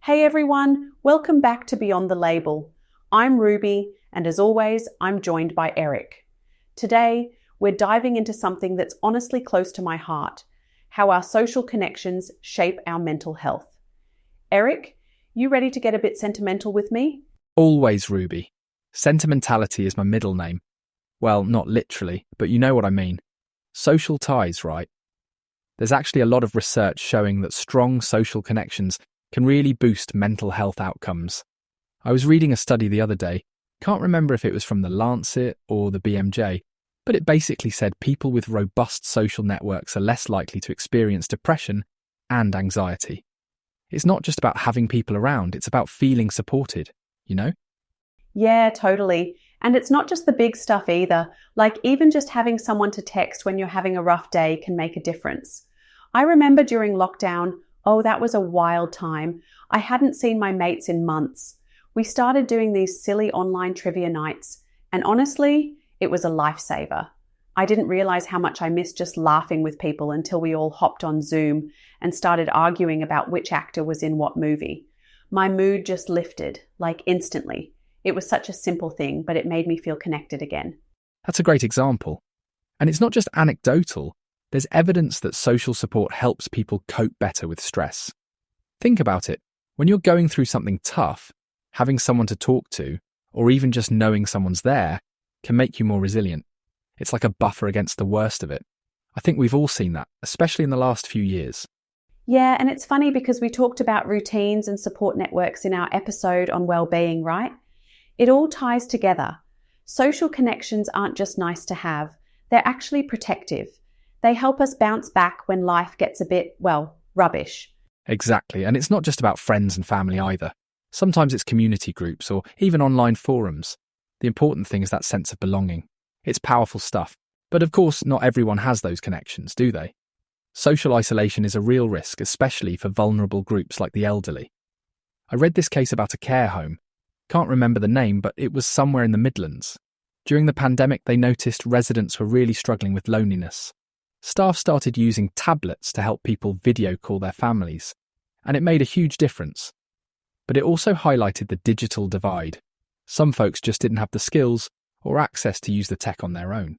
Hey everyone, welcome back to Beyond the Label. I'm Ruby, and as always, I'm joined by Eric. Today, we're diving into something that's honestly close to my heart, how our social connections shape our mental health. Eric, you ready to get a bit sentimental with me? Always, Ruby. Sentimentality is my middle name. Well, not literally, but you know what I mean. Social ties, right? There's actually a lot of research showing that strong social connections can really boost mental health outcomes. I was reading a study the other day, can't remember if it was from the Lancet or the BMJ, but it basically said people with robust social networks are less likely to experience depression and anxiety. It's not just about having people around, it's about feeling supported, you know? Yeah, totally. And it's not just the big stuff either. Like even just having someone to text when you're having a rough day can make a difference. I remember during lockdown, that was a wild time. I hadn't seen my mates in months. We started doing these silly online trivia nights, and honestly, it was a lifesaver. I didn't realize how much I missed just laughing with people until we all hopped on Zoom and started arguing about which actor was in what movie. My mood just lifted, like instantly. It was such a simple thing, but it made me feel connected again. That's a great example. And it's not just anecdotal. There's evidence that social support helps people cope better with stress. Think about it. When you're going through something tough, having someone to talk to, or even just knowing someone's there, can make you more resilient. It's like a buffer against the worst of it. I think we've all seen that, especially in the last few years. Yeah, and it's funny because we talked about routines and support networks in our episode on well-being, right? It all ties together. Social connections aren't just nice to have, they're actually protective. They help us bounce back when life gets a bit, rubbish. Exactly, and it's not just about friends and family either. Sometimes it's community groups or even online forums. The important thing is that sense of belonging. It's powerful stuff. But of course, not everyone has those connections, do they? Social isolation is a real risk, especially for vulnerable groups like the elderly. I read this case about a care home. Can't remember the name, but it was somewhere in the Midlands. During the pandemic, they noticed residents were really struggling with loneliness. Staff started using tablets to help people video call their families, and it made a huge difference. But it also highlighted the digital divide. Some folks just didn't have the skills or access to use the tech on their own.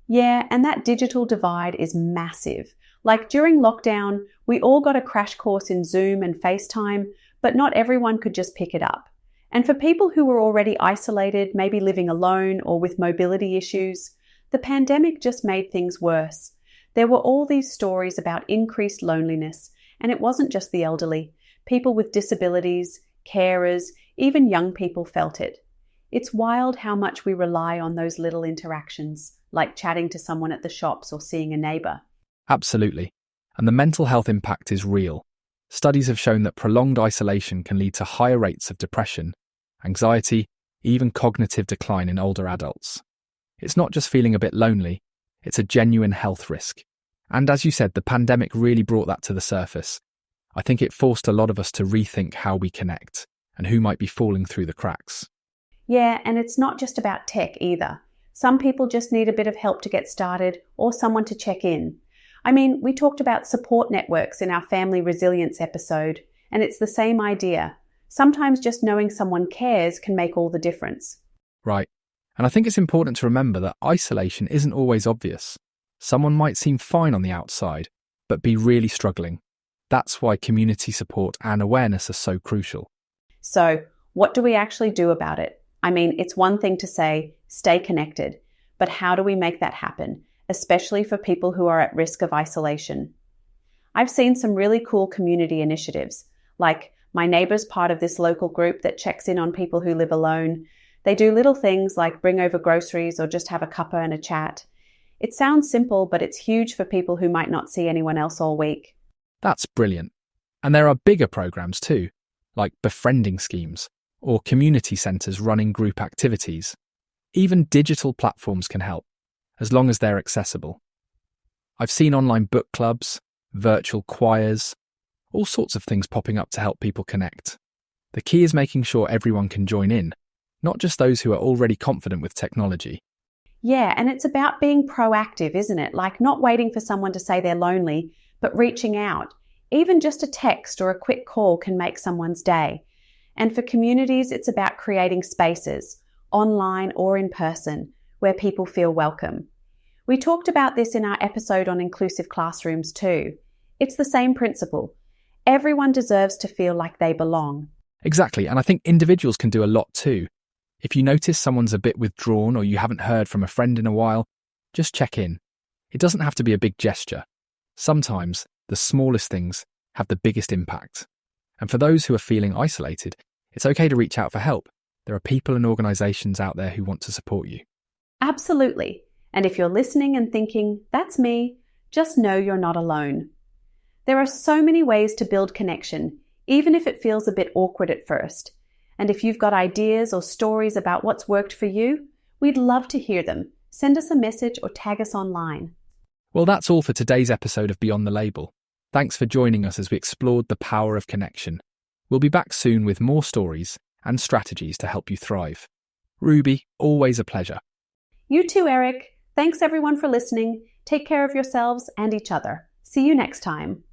Yeah, and that digital divide is massive. Like during lockdown, we all got a crash course in Zoom and FaceTime, but not everyone could just pick it up. And for people who were already isolated, maybe living alone or with mobility issues, the pandemic just made things worse. There were all these stories about increased loneliness, and it wasn't just the elderly. People with disabilities, carers, even young people felt it. It's wild how much we rely on those little interactions, like chatting to someone at the shops or seeing a neighbour. Absolutely. And the mental health impact is real. Studies have shown that prolonged isolation can lead to higher rates of depression, anxiety, even cognitive decline in older adults. It's not just feeling a bit lonely, it's a genuine health risk. And as you said, the pandemic really brought that to the surface. I think it forced a lot of us to rethink how we connect and who might be falling through the cracks. Yeah, and it's not just about tech either. Some people just need a bit of help to get started or someone to check in. I mean, we talked about support networks in our family resilience episode, and it's the same idea. Sometimes just knowing someone cares can make all the difference. Right. And I think it's important to remember that isolation isn't always obvious. Someone might seem fine on the outside, but be really struggling. That's why community support and awareness are so crucial. So, what do we actually do about it? I mean, it's one thing to say, stay connected, but how do we make that happen, especially for people who are at risk of isolation? I've seen some really cool community initiatives, like my neighbour's part of this local group that checks in on people who live alone. They do little things like bring over groceries or just have a cuppa and a chat. It sounds simple, but it's huge for people who might not see anyone else all week. That's brilliant. And there are bigger programs too, like befriending schemes or community centres running group activities. Even digital platforms can help, as long as they're accessible. I've seen online book clubs, virtual choirs, all sorts of things popping up to help people connect. The key is making sure everyone can join in, not just those who are already confident with technology. Yeah, and it's about being proactive, isn't it? Like not waiting for someone to say they're lonely, but reaching out. Even just a text or a quick call can make someone's day. And for communities, it's about creating spaces, online or in person, where people feel welcome. We talked about this in our episode on inclusive classrooms too. It's the same principle. Everyone deserves to feel like they belong. Exactly, and I think individuals can do a lot too. If you notice someone's a bit withdrawn or you haven't heard from a friend in a while, just check in. It doesn't have to be a big gesture. Sometimes the smallest things have the biggest impact. And for those who are feeling isolated, it's okay to reach out for help. There are people and organisations out there who want to support you. Absolutely. And if you're listening and thinking, that's me, just know you're not alone. There are so many ways to build connection, even if it feels a bit awkward at first. And if you've got ideas or stories about what's worked for you, we'd love to hear them. Send us a message or tag us online. Well, that's all for today's episode of Beyond the Label. Thanks for joining us as we explored the power of connection. We'll be back soon with more stories and strategies to help you thrive. Ruby, always a pleasure. You too, Eric. Thanks everyone for listening. Take care of yourselves and each other. See you next time.